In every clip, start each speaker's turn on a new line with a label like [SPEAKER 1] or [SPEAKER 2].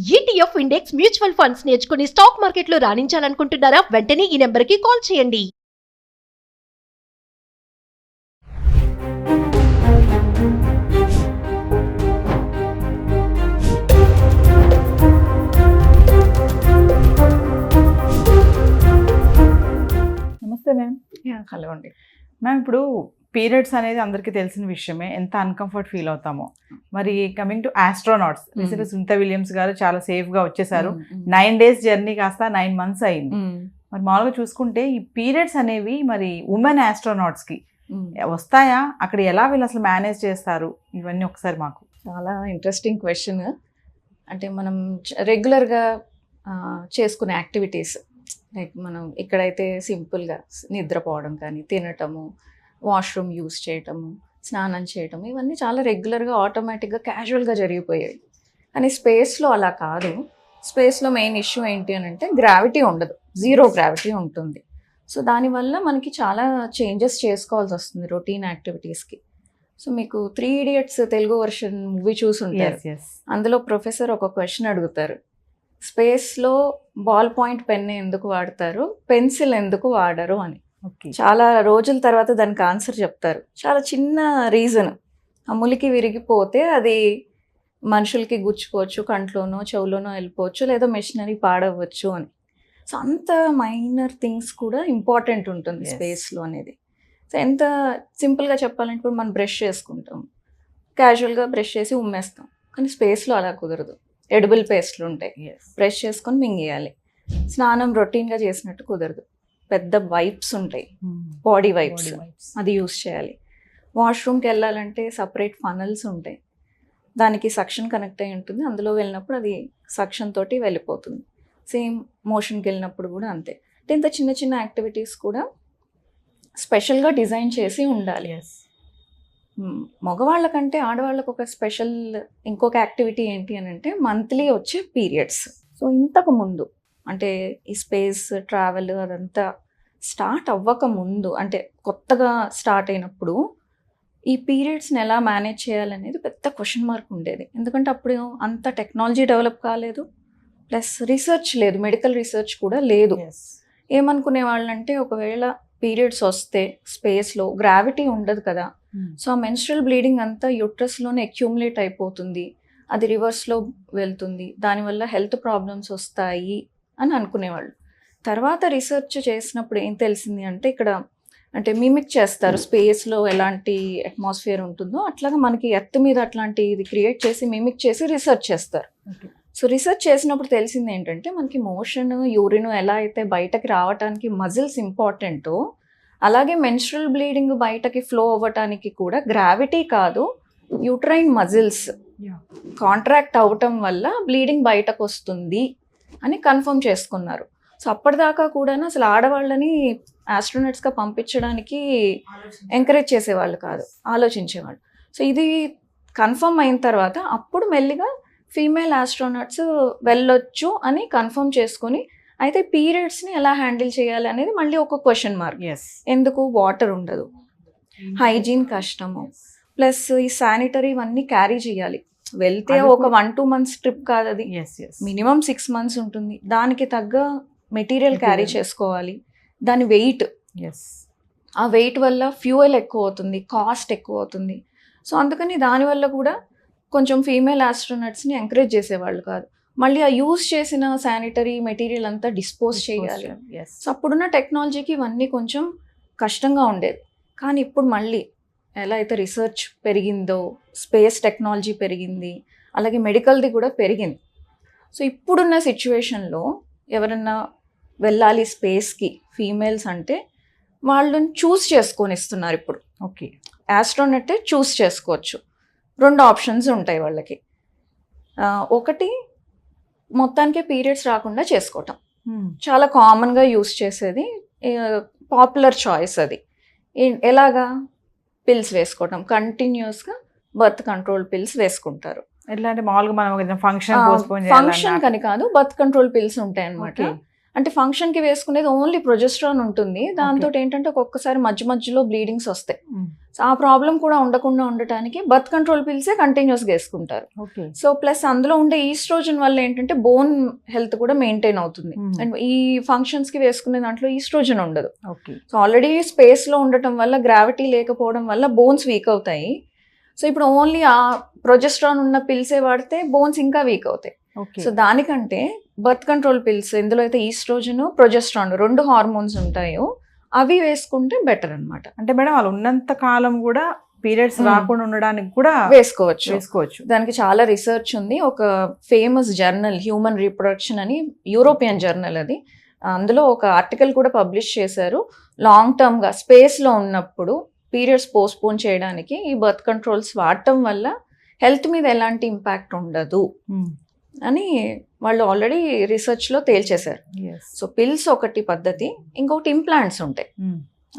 [SPEAKER 1] ETF index mutual funds నేర్చుకుని stock మార్కెట్లో రాణించాలనుకుంటున్నారా? వెంటనే ఈ నెంబర్కి కాల్ చేయండి.
[SPEAKER 2] నమస్తే మ్యామ్.
[SPEAKER 3] హలో అండి.
[SPEAKER 2] మ్యామ్, ఇప్పుడు పీరియడ్స్ అనేది అందరికీ తెలిసిన విషయమే, ఎంత అన్కంఫర్ట్ ఫీల్ అవుతామో. మరి కమింగ్ టు ఆస్ట్రోనాట్స్, రీసెంట్గా సునీత విలియమ్స్ గారు చాలా సేఫ్గా వచ్చేసారు. 9 days జర్నీ కాస్త 9 months అయింది. మరి మామూలుగా చూసుకుంటే ఈ పీరియడ్స్ అనేవి మరి ఉమెన్ ఆస్ట్రోనాట్స్కి వస్తాయా? అక్కడ ఎలా వీళ్ళు అసలు మేనేజ్ చేస్తారు? ఇవన్నీ ఒకసారి మాకు.
[SPEAKER 3] చాలా ఇంట్రెస్టింగ్ క్వశ్చన్. అంటే మనం రెగ్యులర్గా చేసుకునే యాక్టివిటీస్, లైక్ మనం ఇక్కడైతే సింపుల్గా నిద్రపోవడం కానీ, తినటము, వాష్రూమ్ యూస్ చేయటము, స్నానం చేయటము, ఇవన్నీ చాలా రెగ్యులర్గా ఆటోమేటిక్గా క్యాజువల్గా జరిగిపోయాయి. కానీ స్పేస్లో అలా కాదు. స్పేస్లో మెయిన్ ఇష్యూ ఏంటి అని అంటే గ్రావిటీ ఉండదు, జీరో గ్రావిటీ ఉంటుంది. సో దానివల్ల మనకి చాలా చేంజెస్ చేసుకోవాల్సి వస్తుంది రొటీన్ యాక్టివిటీస్కి. సో మీకు 3 Idiots తెలుగు వర్షన్ మూవీ చూసుంటారు. అందులో ప్రొఫెసర్ ఒక క్వశ్చన్ అడుగుతారు, స్పేస్లో బాల్ పాయింట్ పెన్ ఎందుకు వాడతారు, పెన్సిల్ ఎందుకు వాడరు అని. చాలా రోజుల తర్వాత దానికి ఆన్సర్ చెప్తారు. చాలా చిన్న రీజన్, ఆ ములికి విరిగిపోతే అది మనుషులకి గుచ్చుకోవచ్చు, కంట్లోనో చెవులోనో వెళ్ళిపోవచ్చు, లేదా మెషినరీ పాడవచ్చు అని. సో అంత మైనర్ థింగ్స్ కూడా ఇంపార్టెంట్ ఉంటుంది స్పేస్లో అనేది. సో ఎంత సింపుల్గా చెప్పాలంటే ఇప్పుడు మనం బ్రష్ చేసుకుంటాం, క్యాజువల్గా బ్రష్ చేసి ఉమ్మేస్తాం. కానీ స్పేస్లో అలా కుదరదు. ఎడిబుల్ పేస్ట్లు ఉంటాయి, బ్రష్ చేసుకొని మింగేయాలి. స్నానం రొటీన్గా చేసినట్టు కుదరదు. పెద్ద వైప్స్ ఉంటాయి, బాడీ వైప్స్, అది యూస్ చేయాలి. వాష్రూమ్కి వెళ్ళాలంటే సపరేట్ ఫనల్స్ ఉంటాయి, దానికి సక్షన్ కనెక్ట్ అయి ఉంటుంది. అందులో వెళ్ళినప్పుడు అది సక్షన్ తోటి వెళ్ళిపోతుంది. సేమ్ మోషన్కి వెళ్ళినప్పుడు కూడా అంతే. అంటే ఇంత చిన్న చిన్న యాక్టివిటీస్ కూడా స్పెషల్గా డిజైన్ చేసి ఉండాలి. మగవాళ్ళకంటే ఆడవాళ్ళకు ఒక స్పెషల్ ఇంకొక యాక్టివిటీ ఏంటి అని అంటే మంత్లీ వచ్చే పీరియడ్స్. సో ఇంతకు ముందు అంటే ఈ స్పేస్ ట్రావెల్ అదంతా స్టార్ట్ అవ్వక ముందు, అంటే కొత్తగా స్టార్ట్ అయినప్పుడు ఈ పీరియడ్స్ని ఎలా మేనేజ్ చేయాలనేది పెద్ద క్వశ్చన్ మార్క్ ఉండేది. ఎందుకంటే అప్పుడు అంత టెక్నాలజీ డెవలప్ కాలేదు, ప్లస్ రీసెర్చ్ లేదు, మెడికల్ రీసెర్చ్ కూడా లేదు. ఏమనుకునే వాళ్ళంటే ఒకవేళ పీరియడ్స్ వస్తే స్పేస్లో గ్రావిటీ ఉండదు కదా, సో ఆ మెన్స్ట్రల్ బ్లీడింగ్ అంతా యూట్రస్లోనే అక్యూములేట్ అయిపోతుంది, అది రివర్స్లో వెళ్తుంది, దానివల్ల హెల్త్ ప్రాబ్లమ్స్ వస్తాయి అని అనుకునేవాళ్ళు. తర్వాత రీసెర్చ్ చేసినప్పుడు ఏం తెలిసింది అంటే ఇక్కడ అంటే మిమిక్ చేస్తారు, స్పేస్లో ఎలాంటి అట్మాస్ఫియర్ ఉంటుందో అట్లాగా మనకి ఎర్త్ మీద అట్లాంటి ఇది క్రియేట్ చేసి మిమిక్ చేసి రీసెర్చ్ చేస్తారు. సో రీసెర్చ్ చేసినప్పుడు తెలిసింది ఏంటంటే మనకి మోషన్, యూరిన్ ఎలా అయితే బయటకి రావడానికి మజిల్స్ ఇంపార్టెంటో, అలాగే మెన్స్ట్రల్ బ్లీడింగ్ బయటకి ఫ్లో అవ్వటానికి కూడా గ్రావిటీ కాదు, యూట్రైన్ మజిల్స్ కాంట్రాక్ట్ అవ్వటం వల్ల బ్లీడింగ్ బయటకు వస్తుంది అని కన్ఫర్మ్ చేసుకున్నారు. సో అప్పటిదాకా కూడా అసలు ఆడవాళ్ళని ఆస్ట్రోనట్స్గా పంపించడానికి ఎంకరేజ్ చేసేవాళ్ళు కాదు, ఆలోచించేవాళ్ళు. సో ఇది కన్ఫర్మ్ అయిన తర్వాత అప్పుడు మెల్లిగా ఫీమేల్ ఆస్ట్రోనట్స్ వెళ్ళొచ్చు అని కన్ఫర్మ్ చేసుకొని, అయితే పీరియడ్స్ని ఎలా హ్యాండిల్ చేయాలి అనేది మళ్ళీ ఒక క్వశ్చన్ మార్క్. ఎందుకు? వాటర్ ఉండదు, హైజీన్ కష్టము, ప్లస్ ఈ శానిటరీ ఇవన్నీ క్యారీ చేయాలి. వెళ్తే ఒక 1-2 months ట్రిప్ కాదు, అది మినిమం 6 months ఉంటుంది. దానికి తగ్గ మెటీరియల్ క్యారీ చేసుకోవాలి, దాని వెయిట్, ఆ వెయిట్ వల్ల ఫ్యూయల్ ఎక్కువ అవుతుంది, కాస్ట్ ఎక్కువ అవుతుంది. సో అందుకని దానివల్ల కూడా కొంచెం ఫీమేల్ ఆస్ట్రోనట్స్ని ఎంకరేజ్ చేసేవాళ్ళు కాదు. మళ్ళీ ఆ యూజ్ చేసిన శానిటరీ మెటీరియల్ అంతా డిస్పోజ్ చేయాలి. సో అప్పుడున్న టెక్నాలజీకి ఇవన్నీ కొంచెం కష్టంగా ఉండేది. కానీ ఇప్పుడు మళ్ళీ ఎలా అయితే రీసెర్చ్ పెరిగిందో, స్పేస్ టెక్నాలజీ పెరిగింది, అలాగే మెడికల్ది కూడా పెరిగింది. సో ఇప్పుడున్న సిచ్యువేషన్లో ఎవరన్నా వెళ్ళాలి స్పేస్కి ఫీమేల్స్ అంటే వాళ్ళని చూస్ చేసుకొని ఇస్తున్నారు ఇప్పుడు. ఆస్ట్రోనట్టే చూస్ చేసుకోవచ్చు. 2 ఆప్షన్స్ ఉంటాయి వాళ్ళకి. ఒకటి మొత్తానికి పీరియడ్స్ రాకుండా చేసుకోవటం, చాలా కామన్గా యూస్ చేసేది, పాపులర్ చాయిస్ అది. ఎలాగా? పిల్స్ వేసుకోవటం, కంటిన్యూస్గా బర్త్ కంట్రోల్ పిల్స్ వేసుకుంటారు.
[SPEAKER 2] ఎట్లా అంటే మామూలుగా మనం
[SPEAKER 3] ఫంక్షన్ కని కాదు, బర్త్ కంట్రోల్ పిల్స్ ఉంటాయి అన్నమాట. అంటే ఫంక్షన్కి వేసుకునేది ఓన్లీ ప్రొజెస్ట్రాన్ ఉంటుంది, దాంతో ఏంటంటే ఒక్కొక్కసారి మధ్య మధ్యలో బ్లీడింగ్స్ వస్తాయి. సో ఆ ప్రాబ్లం కూడా ఉండకుండా ఉండటానికి బర్త్ కంట్రోల్ పిల్సే కంటిన్యూస్గా వేసుకుంటారు.
[SPEAKER 2] ఓకే.
[SPEAKER 3] సో ప్లస్ అందులో ఉండే ఈస్ట్రోజన్ వల్ల ఏంటంటే బోన్ హెల్త్ కూడా మెయింటైన్ అవుతుంది. అండ్ ఈ ఫంక్షన్స్కి వేసుకునే దాంట్లో ఈస్ట్రోజన్ ఉండదు.
[SPEAKER 2] ఓకే.
[SPEAKER 3] సో ఆల్రెడీ స్పేస్లో ఉండటం వల్ల గ్రావిటీ లేకపోవడం వల్ల బోన్స్ వీక్ అవుతాయి. సో ఇప్పుడు ఓన్లీ ఆ ప్రొజెస్ట్రాన్ ఉన్న పిల్సే వాడితే బోన్స్ ఇంకా వీక్ అవుతాయి.
[SPEAKER 2] ఓకే.
[SPEAKER 3] సో దానికంటే బర్త్ కంట్రోల్ పిల్స్ ఇందులో అయితే ఈస్ట్రోజన్ ప్రొజెస్ట్రాన్ 2 హార్మోన్స్ ఉంటాయో అవి వేసుకుంటే బెటర్ అన్నమాట.
[SPEAKER 2] అంటే మేడం వాళ్ళు ఉన్నంత కాలం కూడా పీరియడ్స్ రాకుండా ఉండడానికి కూడా
[SPEAKER 3] వేసుకోవచ్చు. దానికి చాలా రీసెర్చ్ ఉంది. ఒక ఫేమస్ జర్నల్ హ్యూమన్ రీప్రొడక్షన్ అని, యూరోపియన్ జర్నల్ అది, అందులో ఒక ఆర్టికల్ కూడా పబ్లిష్ చేశారు. లాంగ్ టర్మ్ గా స్పేస్ లో ఉన్నప్పుడు పీరియడ్స్ పోస్ట్పోన్ చేయడానికి ఈ బర్త్ కంట్రోల్స్ వాడటం వల్ల హెల్త్ మీద ఎలాంటి ఇంపాక్ట్ ఉండదు అని వాళ్ళు ఆల్రెడీ రీసెర్చ్లో తేల్చేశారు. సో పిల్స్ ఒకటి పద్ధతి, ఇంకొకటి ఇంప్లాంట్స్ ఉంటాయి.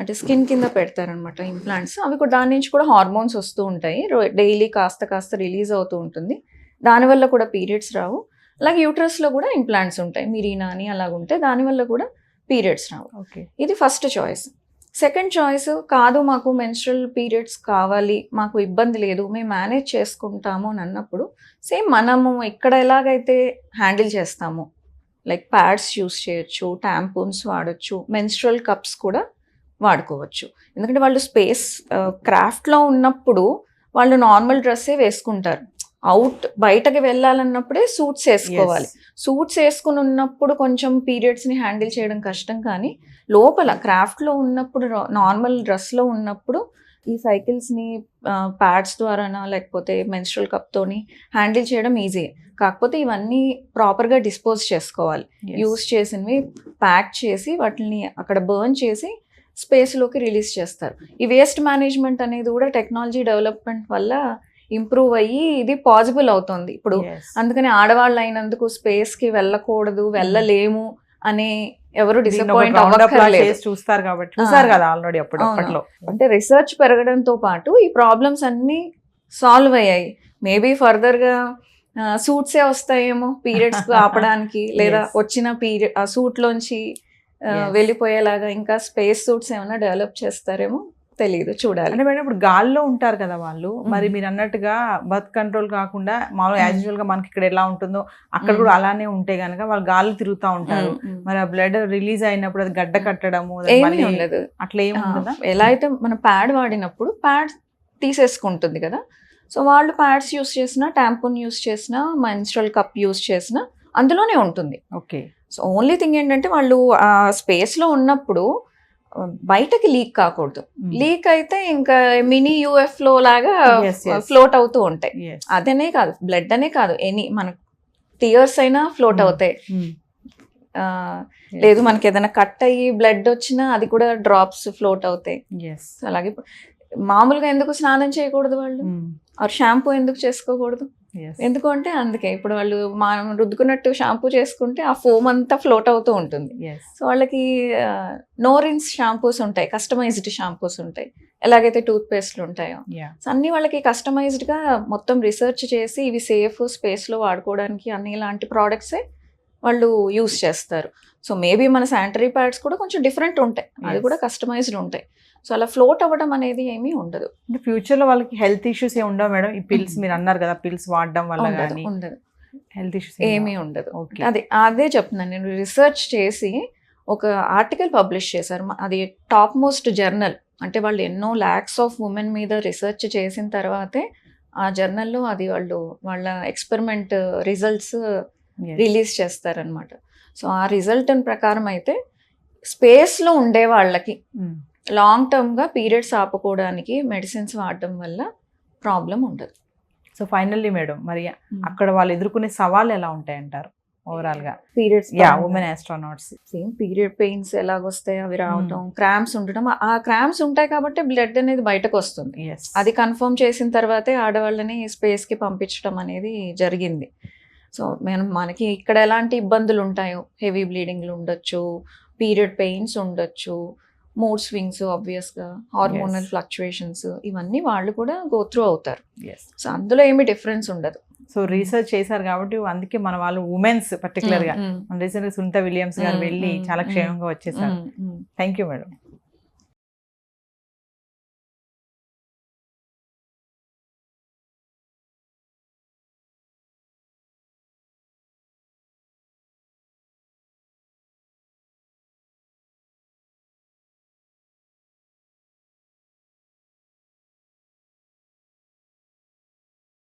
[SPEAKER 3] అంటే స్కిన్ కింద పెడతారనమాట ఇంప్లాంట్స్. అవి కూడా దాని నుంచి కూడా హార్మోన్స్ వస్తూ ఉంటాయి, డైలీ కాస్త రిలీజ్ అవుతూ ఉంటుంది. దానివల్ల కూడా పీరియడ్స్ రావు. అలాగే యూట్రస్లో కూడా ఇంప్లాంట్స్ ఉంటాయి, మిరీనా అని అలాగుంటాయి, దానివల్ల కూడా పీరియడ్స్ రావు. ఇది ఫస్ట్ చాయిస్. సెకండ్ చాయిస్, కాదు మాకు మెన్స్ట్రల్ పీరియడ్స్ కావాలి, మాకు ఇబ్బంది లేదు, మేము మేనేజ్ చేసుకుంటాము అని అన్నప్పుడు సేమ్ మనము ఇక్కడ ఎలాగైతే హ్యాండిల్ చేస్తామో లైక్ ప్యాడ్స్ యూస్ చేయొచ్చు, ట్యాంపూన్స్ వాడచ్చు, మెన్స్ట్రల్ కప్స్ కూడా వాడుకోవచ్చు. ఎందుకంటే వాళ్ళు స్పేస్ క్రాఫ్ట్లో ఉన్నప్పుడు వాళ్ళు నార్మల్ డ్రెస్సే వేసుకుంటారు. బయటకి వెళ్ళాలన్నప్పుడే సూట్స్ వేసుకోవాలి. సూట్స్ వేసుకుని ఉన్నప్పుడు కొంచెం పీరియడ్స్ని హ్యాండిల్ చేయడం కష్టం, కానీ లోపల క్రాఫ్ట్లో ఉన్నప్పుడు నార్మల్ డ్రెస్లో ఉన్నప్పుడు ఈ సైకిల్స్ని ప్యాడ్స్ ద్వారానా లేకపోతే మెన్స్ట్రల్ కప్తోని హ్యాండిల్ చేయడం ఈజీ. కాకపోతే ఇవన్నీ ప్రాపర్గా డిస్పోజ్ చేసుకోవాలి. యూస్ చేసినవి ప్యాక్ చేసి వాటిని అక్కడ బర్న్ చేసి స్పేస్లోకి రిలీజ్ చేస్తారు. ఈ వేస్ట్ మేనేజ్మెంట్ అనేది కూడా టెక్నాలజీ డెవలప్మెంట్ వల్ల ఇంప్రూవ్ అయ్యి ఇది పాసిబుల్ అవుతుంది ఇప్పుడు. అందుకని ఆడవాళ్ళు అయినందుకు స్పేస్కి వెళ్ళకూడదు, వెళ్ళలేము అనే ఎవరు డిసప్పాయింట్ అవ్వక్కర్లేదు.
[SPEAKER 2] చూస్తారు కాబట్టి చూసారు కదా ఆల్రెడీ అప్పట్లో.
[SPEAKER 3] అంటే రీసెర్చ్ పెరగడంతో పాటు ఈ ప్రాబ్లమ్స్ అన్ని సాల్వ్ అయ్యాయి. మేబీ ఫర్దర్ గా సూట్సే వస్తాయేమో పీరియడ్స్ ఆపడానికి, లేదా వచ్చిన పీరియడ్ ఆ సూట్ లోంచి వెళ్ళిపోయేలాగా ఇంకా స్పేస్ సూట్స్ ఏమైనా డెవలప్ చేస్తారేమో, తెలియదు, చూడాలి.
[SPEAKER 2] అంటే మేడం ఇప్పుడు గాల్లో ఉంటారు కదా వాళ్ళు, మరి మీరు అన్నట్టుగా బర్త్ కంట్రోల్ కాకుండా మామూలుగా యాజ్ యూజువల్ గా మనకి ఇక్కడ ఎలా ఉంటుందో అక్కడ కూడా అలానే ఉంటే గనక వాళ్ళు గాల్లో తిరుగుతూ ఉంటారు. మరి ఆ బ్లడ్ రిలీజ్ అయినప్పుడు అది గడ్డ కట్టడము
[SPEAKER 3] ఉండదు,
[SPEAKER 2] అట్లా ఏమి ఉండదా?
[SPEAKER 3] ఎలా అయితే మన ప్యాడ్ వాడినప్పుడు ప్యాడ్ తీసేసుకుంటుంది కదా, సో వాళ్ళు ప్యాడ్స్ యూస్ చేసినా, ట్యాంపూన్ యూస్ చేసినా, మెన్స్ట్రల్ కప్ యూస్ చేసినా అందులోనే ఉంటుంది.
[SPEAKER 2] ఓకే.
[SPEAKER 3] సో ఓన్లీ థింగ్ ఏంటంటే వాళ్ళు ఆ స్పేస్ లో ఉన్నప్పుడు బయటకి లీక్ కాకూడదు. లీక్ అయితే ఇంకా మినీ యూఎఫ్లో లాగా ఫ్లోట్ అవుతూ ఉంటాయి. అదనే కాదు, బ్లడ్ అనే కాదు, మన టీయర్స్ అయినా ఫ్లోట్ అవుతాయి. లేదు మనకి ఏదైనా కట్ అయ్యి బ్లడ్ వచ్చినా అది కూడా డ్రాప్స్ ఫ్లోట్ అవుతాయి. అలాగే మామూలుగా ఎందుకు స్నానం చేయకూడదు వాళ్ళు, షాంపూ ఎందుకు చేసుకోకూడదు? ఎందుకు అంటే అందుకే ఇప్పుడు వాళ్ళు మనం రుద్దుకున్నట్టు షాంపూ చేసుకుంటే ఆ ఫోమ్ అంతా ఫ్లోట్ అవుతూ ఉంటుంది. సో వాళ్ళకి నోరిన్స్ షాంపూస్ ఉంటాయి, కస్టమైజ్డ్ షాంపూస్ ఉంటాయి, ఎలాగైతే టూత్ పేస్ట్లు ఉంటాయో. సో అన్ని వాళ్ళకి కస్టమైజ్డ్గా మొత్తం రీసెర్చ్ చేసి ఇవి సేఫ్ స్పేస్లో వాడుకోవడానికి అన్ని ఇలాంటి ప్రోడక్ట్సే వాళ్ళు యూస్ చేస్తారు. సో మేబీ మన శానిటరీ ప్యాడ్స్ కూడా కొంచెం డిఫరెంట్ ఉంటాయి, అది కూడా కస్టమైజ్డ్ ఉంటాయి. సో అలా ఫ్లోట్ అవ్వడం అనేది ఏమీ ఉండదు.
[SPEAKER 2] అంటే ఫ్యూచర్ లో వాళ్ళకి హెల్త్ ఇష్యూస్ ఏమి ఉండవు మేడం? ఈ పిల్స్ మీరు అన్నారు కదా, పిల్స్ వాడడం వల్ల
[SPEAKER 3] ఉండదు,
[SPEAKER 2] హెల్త్ ఇష్యూస్
[SPEAKER 3] ఏమీ ఉండదు. అదే చెప్తున్నాను నేను. రీసెర్చ్ చేసి ఒక ఆర్టికల్ పబ్లిష్ చేశారు, అది టాప్ మోస్ట్ జర్నల్. అంటే వాళ్ళు ఎన్నో ల్యాక్స్ ఆఫ్ ఉమెన్ మీద రీసెర్చ్ చేసిన తర్వాతే ఆ జర్నల్లో అది వాళ్ళ ఎక్స్పెరిమెంట్ రిజల్ట్స్ రిలీజ్ చేస్తారనమాట. సో ఆ రిజల్ట్ ప్రకారం అయితే స్పేస్లో ఉండే వాళ్ళకి లాంగ్ టర్మ్గా పీరియడ్స్ ఆపుకోవడానికి మెడిసిన్స్ వాడటం వల్ల ప్రాబ్లం ఉండదు.
[SPEAKER 2] సో ఫైనల్లీ మేడం, మరి అక్కడ వాళ్ళు ఎదుర్కొనే సవాళ్ళు ఎలా ఉంటాయంటారు ఓవరాల్ గా?
[SPEAKER 3] Periods
[SPEAKER 2] women astronauts
[SPEAKER 3] same period pains ఎలాగొస్తాయి, అవి రావటం, క్రాంప్స్ ఉండటం. ఆ క్రాంప్స్ ఉంటాయి కాబట్టి బ్లడ్ అనేది బయటకు వస్తుంది. అది కన్ఫర్మ్ చేసిన తర్వాతే ఆడవాళ్ళని స్పేస్కి పంపించడం అనేది జరిగింది. సో మనకి ఇక్కడ ఎలాంటి ఇబ్బందులు ఉంటాయో, హెవీ బ్లీడింగ్లు ఉండొచ్చు, పీరియడ్ పెయిన్స్ ఉండొచ్చు, మూడ్ స్వింగ్స్, ఆబ్వియస్గా హార్మోనల్ ఫ్లక్చుయేషన్స్, ఇవన్నీ వాళ్ళు కూడా గో త్రూ అవుతారు. సో అందులో ఏమి డిఫరెన్స్ ఉండదు.
[SPEAKER 2] సో రీసెర్చ్ చేశారు కాబట్టి అందుకే మన వాళ్ళు ఉమెన్స్ పర్టికులర్ గా రీసెంట్ గా సునీత విలియమ్స్ గారు వెళ్ళి చాలా క్షేమంగా వచ్చేసారు. Thank you madam.